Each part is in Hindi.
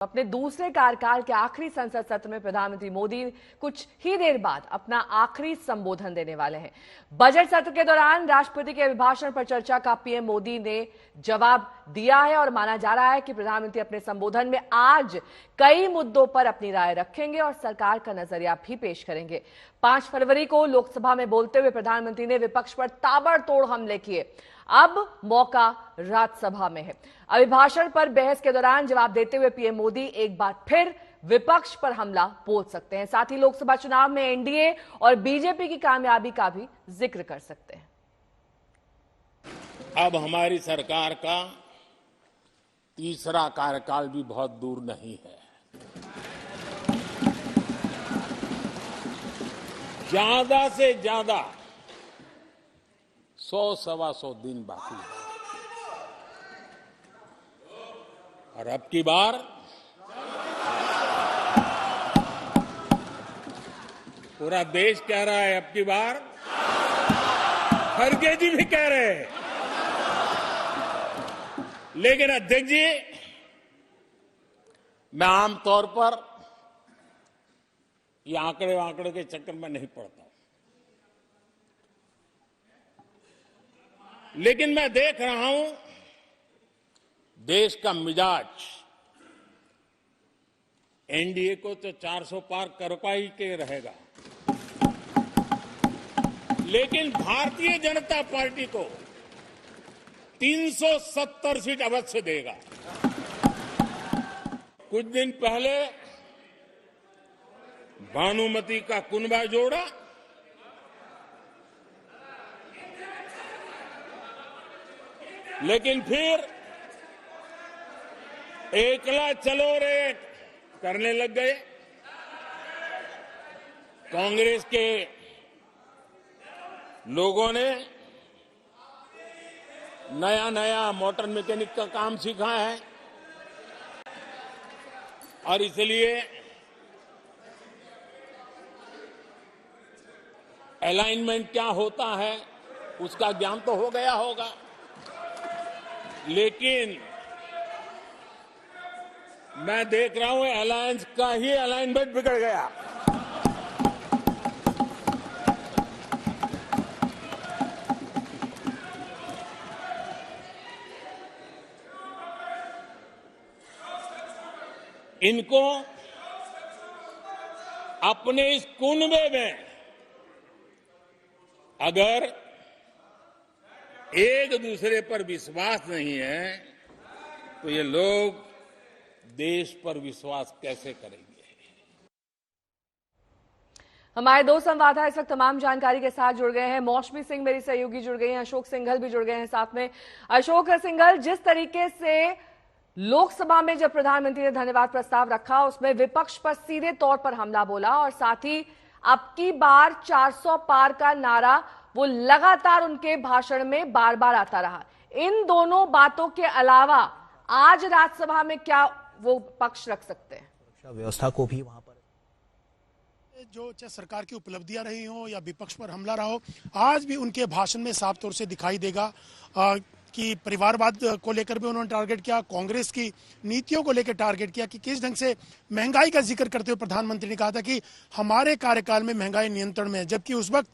अपने दूसरे कार्यकाल के आखिरी संसद सत्र में प्रधानमंत्री मोदी कुछ ही देर बाद अपना आखिरी संबोधन देने वाले हैं। बजट सत्र के दौरान राष्ट्रपति के अभिभाषण पर चर्चा का पीएम मोदी ने जवाब दिया है और माना जा रहा है कि प्रधानमंत्री अपने संबोधन में आज कई मुद्दों पर अपनी राय रखेंगे और सरकार का नजरिया भी पेश करेंगे। 5 फरवरी को लोकसभा में बोलते हुए प्रधानमंत्री ने विपक्ष पर ताबड़तोड़ हमले किए। अब मौका राज्यसभा में है। अभिभाषण पर बहस के दौरान जवाब देते हुए पीएम मोदी एक बार फिर विपक्ष पर हमला बोल सकते हैं। साथ ही लोकसभा चुनाव में एनडीए और बीजेपी की कामयाबी का भी जिक्र कर सकते हैं। अब हमारी सरकार का तीसरा कार्यकाल भी बहुत दूर नहीं है। ज्यादा से ज्यादा 100-125 दिन बाकी है और अब की बार पूरा देश कह रहा है, अब की बार खड़गे जी भी कह रहे हैं। लेकिन अध्यक्ष जी, मैं आमतौर पर ये आंकड़े के चक्कर में नहीं पड़ता, लेकिन मैं देख रहा हूं देश का मिजाज एनडीए को तो 400 पार कर पाई के रहेगा, लेकिन भारतीय जनता पार्टी को 370 सीट अवश्य देगा। कुछ दिन पहले भानुमति का कुनबा जोड़ा, लेकिन फिर एकला चलो रे करने लग गए। कांग्रेस के लोगों ने नया मोटर मैकेनिक का काम सीखा है और इसलिए अलाइनमेंट क्या होता है उसका ज्ञान तो हो गया होगा, लेकिन मैं देख रहा हूं अलायंस का ही अलाइनमेंट बिगड़ गया। इनको अपने इस कुनबे में अगर एक दूसरे पर विश्वास नहीं है तो ये लोग देश पर विश्वास कैसे करेंगे। हमारे 2 संवाददाता इस वक्त तमाम जानकारी के साथ जुड़ गए हैं। मौसमी सिंह मेरी सहयोगी जुड़ गई हैं, अशोक सिंघल भी जुड़ गए हैं साथ में। अशोक सिंघल, जिस तरीके से लोकसभा में जब प्रधानमंत्री ने धन्यवाद प्रस्ताव रखा उसमें विपक्ष पर सीधे तौर पर हमला बोला और साथ ही अब की बार 400 पार का नारा वो लगातार उनके भाषण में बार बार आता रहा। इन दोनों बातों के अलावा आज राज्यसभा में क्या वो पक्ष रख सकते हैं? सुरक्षा व्यवस्था को भी वहां पर जो चाहे सरकार की उपलब्धियां रही हो या विपक्ष पर हमला रहा हो, आज भी उनके भाषण में साफ तौर से दिखाई देगा कि परिवारवाद को लेकर भी उन्होंने टारगेट किया, कांग्रेस की नीतियों को लेकर टारगेट किया कि किस ढंग से महंगाई का जिक्र करते हुए प्रधानमंत्री ने कहा था कि हमारे कार्यकाल में महंगाई नियंत्रण में है, जबकि उस वक्त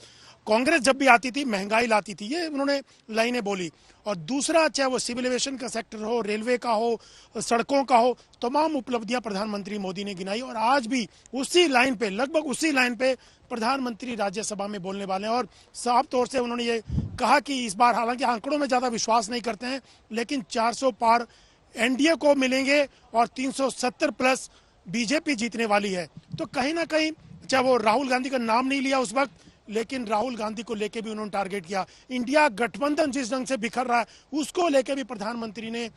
कांग्रेस जब भी आती थी महंगाई लाती थी। ये उन्होंने लाइनें बोली। और दूसरा, चाहे वो सिविल एविएशन का सेक्टर हो, रेलवे का हो, सड़कों का हो, तमाम उपलब्धियां प्रधानमंत्री मोदी ने गिनाई और आज भी उसी लाइन पे, लगभग उसी लाइन पे प्रधानमंत्री राज्यसभा में बोलने वाले हैं। और साफ तौर से उन्होंने ये कहा कि इस बार हालांकि आंकड़ों में ज्यादा विश्वास नहीं करते हैं, लेकिन 400 पार एनडीए को मिलेंगे और 370 प्लस बीजेपी जीतने वाली है। तो कहीं ना कहीं, चाहे वो राहुल गांधी का नाम नहीं लिया उस वक्त, लेकिन राहुल गांधी को लेके भी उन्होंने टारगेट किया। इंडिया गठबंधन जिस ढंग से बिखर रहा है उसको लेके भी प्रधानमंत्री ने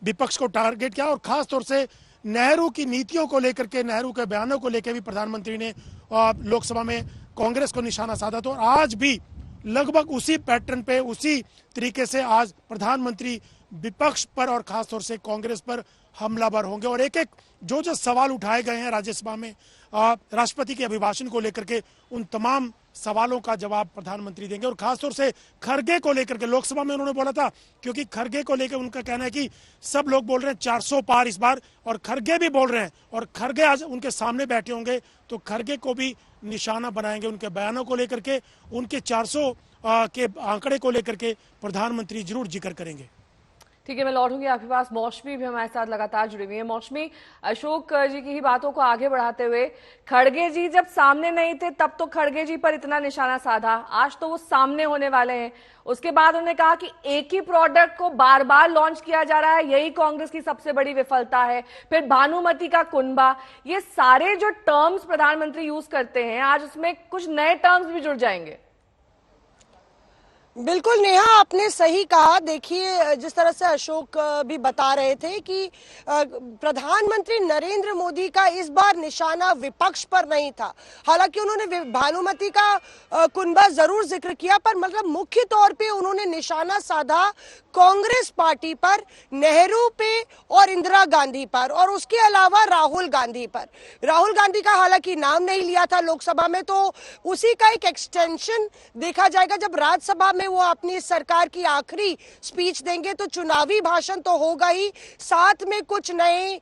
विपक्ष को टारगेट किया और खास तौर से नेहरू की नीतियों को लेकर के, नेहरू के बयानों को लेकर भी प्रधानमंत्री ने लोकसभा में कांग्रेस को निशाना साधा। तो आज भी लगभग उसी पैटर्न पे, उसी तरीके से आज प्रधानमंत्री विपक्ष पर और खासतौर से कांग्रेस पर हमलावर होंगे। और एक एक जो सवाल उठाए गए हैं राज्यसभा में राष्ट्रपति के अभिभाषण को लेकर के, उन तमाम सवालों का जवाब प्रधानमंत्री देंगे। और खासतौर से खरगे को लेकर के लोकसभा में उन्होंने बोला था, क्योंकि खरगे को लेकर उनका कहना है कि सब लोग बोल रहे हैं 400 पार इस बार, और खरगे भी बोल रहे हैं, और खरगे आज उनके सामने बैठे होंगे तो खरगे को भी निशाना बनाएंगे। उनके बयानों को लेकर के, उनके 400 के आंकड़े को लेकर के प्रधानमंत्री जरूर जिक्र करेंगे। ठीक है, मैं लौटूंगी आपके पास। मौसमी भी हमारे साथ लगातार जुड़ी हुई है। मौसमी, अशोक जी की ही बातों को आगे बढ़ाते हुए, खड़गे जी जब सामने नहीं थे तब तो खड़गे जी पर इतना निशाना साधा, आज तो वो सामने होने वाले हैं। उसके बाद उन्होंने कहा कि एक ही प्रोडक्ट को बार बार लॉन्च किया जा रहा है, यही कांग्रेस की सबसे बड़ी विफलता है। फिर भानुमति का कुनबा, ये सारे जो टर्म्स प्रधानमंत्री यूज करते हैं, आज उसमें कुछ नए टर्म्स भी जुड़ जाएंगे। बिल्कुल नेहा, आपने सही कहा। देखिए, जिस तरह से अशोक भी बता रहे थे कि प्रधानमंत्री नरेंद्र मोदी का इस बार निशाना विपक्ष पर नहीं था। हालांकि उन्होंने भानुमति का कुनबा जरूर जिक्र किया, पर मतलब मुख्य तौर पे उन्होंने निशाना साधा कांग्रेस पार्टी पर, नेहरू पे और इंदिरा गांधी पर, और उसके अलावा राहुल गांधी पर। राहुल गांधी का हालांकि नाम नहीं लिया था लोकसभा में, तो उसी का एक एक्सटेंशन देखा जाएगा। जब राज्यसभा में वो अपनी सरकार की आखिरी स्पीच देंगे तो चुनावी भाषण तो होगा ही, साथ में कुछ नई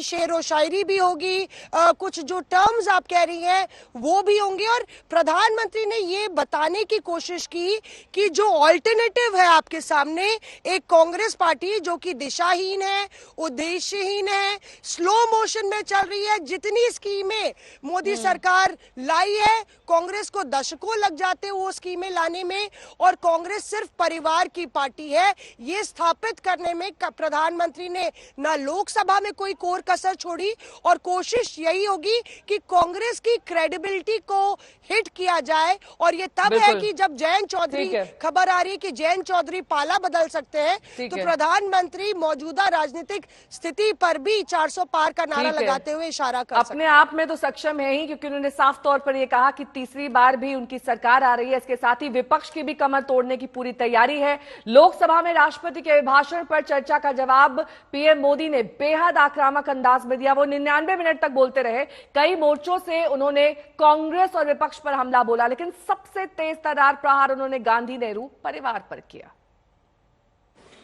शेर व शायरी भी होगी, कुछ जो टर्म्स आप कह रही हैं वो भी होंगे। और प्रधानमंत्री ने ये बताने की कोशिश की कि जो ऑल्टरनेटिव है आपके सामने, एक कांग्रेस पार्टी जो कि दिशाहीन है, उद्देश्यहीन है, स्लो मोशन में चल रही है। जितनी स्कीमें मोदी सरकार लाई है, कांग्रेस को दशकों लग जाते वो स्कीमें लाने में, और कांग्रेस सिर्फ परिवार की पार्टी है, ये स्थापित करने में प्रधानमंत्री ने ना लोकसभा में कोई कोर कसर छोड़ी। और कोशिश यही होगी कि कांग्रेस की क्रेडिबिलिटी को हिट किया जाए। और ये तब है कि जब जयंत चौधरी, खबर आ रही है कि जयंत चौधरी पाला बदल सकते हैं, तो प्रधानमंत्री मौजूदा राजनीतिक स्थिति पर भी 400 पार का नारा लगाते हुए इशारा कर सकते हैं। अपने आप में तो सक्षम है ही, क्योंकि उन्होंने साफ तौर पर यह कहा कि तीसरी बार भी उनकी सरकार आ रही है। इसके साथ ही विपक्ष की भी कमर तोड़ने की पूरी तैयारी है। लोकसभा में राष्ट्रपति के अभिभाषण पर चर्चा का जवाब पीएम मोदी ने बेहद आक्रामक अंदाज में दिया। वो 99 मिनट तक बोलते रहे। कई मोर्चों से उन्होंने कांग्रेस और विपक्ष पर हमला बोला, लेकिन सबसे तेज तर्रार प्रहार उन्होंने गांधी नेहरू परिवार पर किया।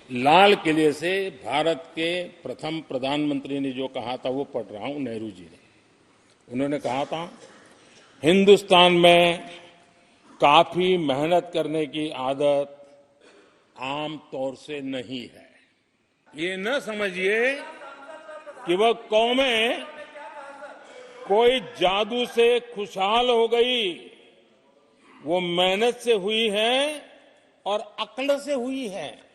लाल किले से भारत के प्रथम प्रधानमंत्री ने जो कहा था वो पढ़ रहा हूं, नेहरू जी ने। उन्होंने कहा था, हिंदुस्तान में काफी मेहनत करने की आदत आम तौर से नहीं है। ये न समझिए कि वह कौमें कोई जादू से खुशहाल हो गई। वो मेहनत से हुई है और अक्ल से हुई है।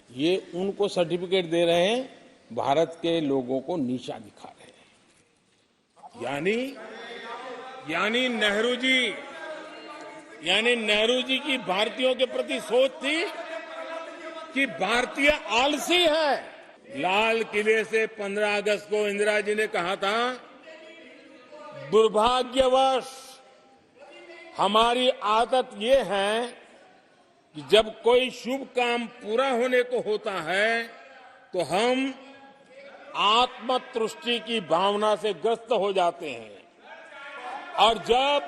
ये उनको सर्टिफिकेट दे रहे हैं, भारत के लोगों को नीचा दिखा रहे हैं। यानी नेहरू जी की भारतीयों के प्रति सोच थी कि भारतीय आलसी है। लाल किले से 15 अगस्त को इंदिरा जी ने कहा था, दुर्भाग्यवश हमारी आदत ये है कि जब कोई शुभ काम पूरा होने को होता है तो हम आत्मतुष्टि की भावना से ग्रस्त हो जाते हैं, और जब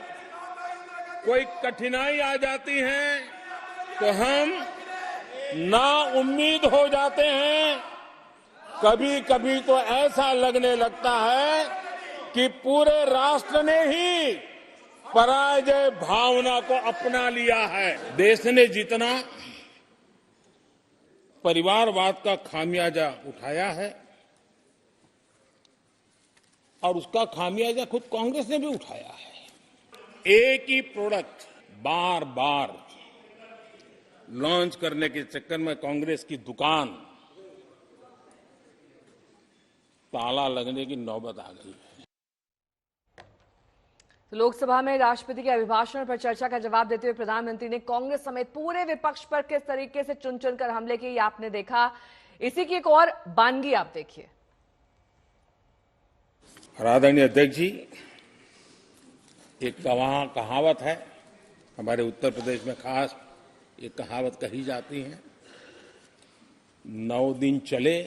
कोई कठिनाई आ जाती है तो हम ना उम्मीद हो जाते हैं। कभी कभी तो ऐसा लगने लगता है कि पूरे राष्ट्र ने ही पराजय भावना को अपना लिया है। देश ने जितना परिवारवाद का खामियाजा उठाया है, और उसका खामियाजा खुद कांग्रेस ने भी उठाया है। एक ही प्रोडक्ट बार बार लॉन्च करने के चक्कर में कांग्रेस की दुकान ताला लगने की नौबत आ गई है। लोकसभा में राष्ट्रपति के अभिभाषण पर चर्चा का जवाब देते हुए प्रधानमंत्री ने कांग्रेस समेत पूरे विपक्ष पर किस तरीके से चुन चुनकर हमले किए, आपने देखा। इसी की एक और बानगी आप देखिए। आदरणीय अध्यक्ष जी, एक कहावत है हमारे उत्तर प्रदेश में, खास एक कहावत कही जाती है, 9 दिन चले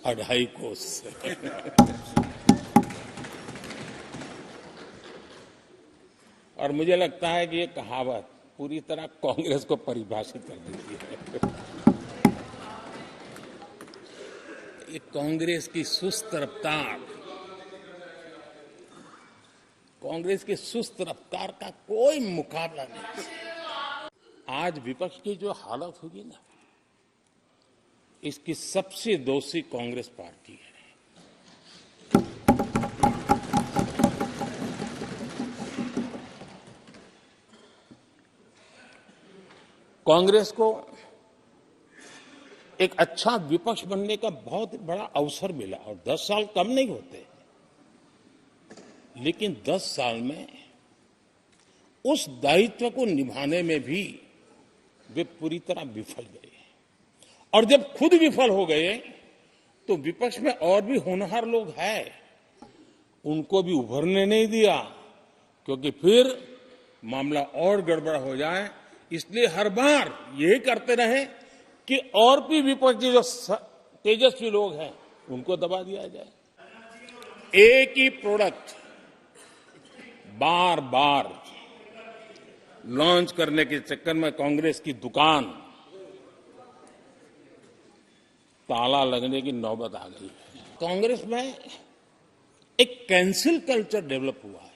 2.5 कोस। और मुझे लगता है कि ये कहावत पूरी तरह कांग्रेस को परिभाषित कर देती है। ये कांग्रेस की सुस्त रफ्तार, कांग्रेस की सुस्त रफ्तार का कोई मुकाबला नहीं। आज विपक्ष की जो हालत होगी ना, इसकी सबसे दोषी कांग्रेस पार्टी है। कांग्रेस को एक अच्छा विपक्ष बनने का बहुत बड़ा अवसर मिला और 10 साल कम नहीं होते, लेकिन 10 साल में उस दायित्व को निभाने में भी वे पूरी तरह विफल गए। और जब खुद विफल हो गए तो विपक्ष में और भी होनहार लोग हैं, उनको भी उभरने नहीं दिया, क्योंकि फिर मामला और गड़बड़ हो जाए। इसलिए हर बार यही करते रहे कि और भी विपक्षी जो तेजस्वी लोग हैं उनको दबा दिया जाए। एक ही प्रोडक्ट बार बार लॉन्च करने के चक्कर में कांग्रेस की दुकान ताला लगने की नौबत आ गई है। कांग्रेस में एक कैंसिल कल्चर डेवलप हुआ है।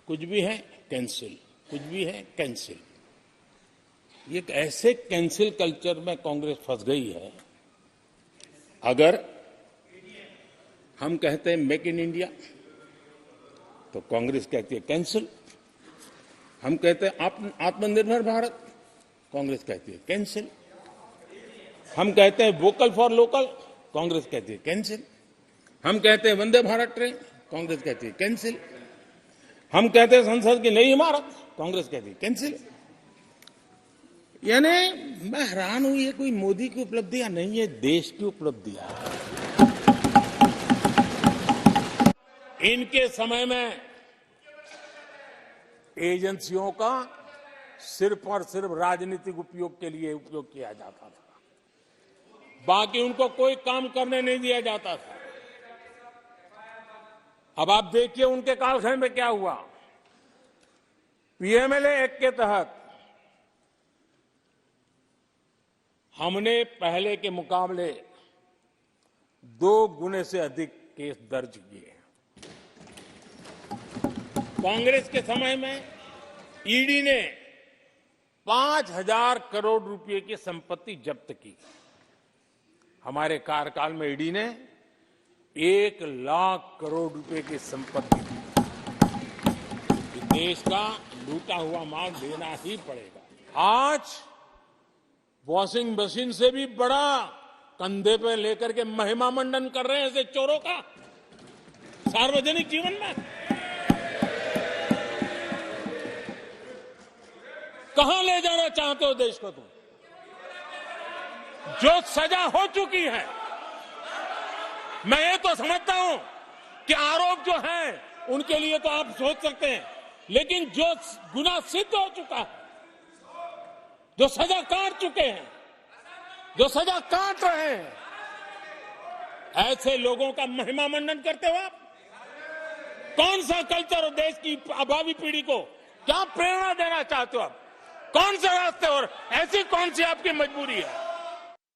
कुछ भी है कैंसिल, कुछ भी है कैंसिल। ये एक ऐसे कैंसिल कल्चर में कांग्रेस फंस गई है। अगर हम कहते हैं मेक इन इंडिया तो कांग्रेस कहती है कैंसिल। हम कहते हैं आत्मनिर्भर भारत, कांग्रेस कहती है कैंसिल। हम कहते हैं वोकल फॉर लोकल, कांग्रेस कहती है कैंसिल। हम कहते हैं वंदे भारत ट्रेन, कांग्रेस कहती है कैंसिल। हम कहते हैं संसद की नई इमारत, कांग्रेस कहती है कैंसिल। यानी मैं हैरान हूं, ये कोई मोदी की उपलब्धियां नहीं है, देश की उपलब्धियां। इनके समय में एजेंसियों का सिर्फ और सिर्फ राजनीतिक उपयोग के लिए उपयोग किया जाता था, बाकी उनको कोई काम करने नहीं दिया जाता था। अब आप देखिए उनके कालखंड में क्या हुआ। पीएमएलए एक्ट के तहत हमने पहले के मुकाबले 2 गुने से अधिक केस दर्ज किए। कांग्रेस के समय में ईडी ने 5,000 करोड़ रुपए की संपत्ति जब्त की। हमारे कार्यकाल में ईडी ने 1 लाख करोड़ रुपए की संपत्ति दी। देश का लूटा हुआ माल देना ही पड़ेगा। आज वॉशिंग मशीन से भी बड़ा कंधे पे लेकर के महिमा मंडन कर रहे हैं ऐसे चोरों का सार्वजनिक जीवन में। कहां ले जाना चाहते हो देश को तुम? जो सजा हो चुकी है, मैं ये तो समझता हूं कि आरोप जो है उनके लिए तो आप सोच सकते हैं, लेकिन जो गुनाह सिद्ध हो चुका है, जो सजा काट चुके हैं, जो सजा काट रहे हैं, ऐसे लोगों का महिमा मंडन करते हो आप? कौन सा कल्चर और देश की भावी पीढ़ी को क्या प्रेरणा देना चाहते हो आप? कौन से रास्ते और ऐसी कौन सी आपकी मजबूरी है?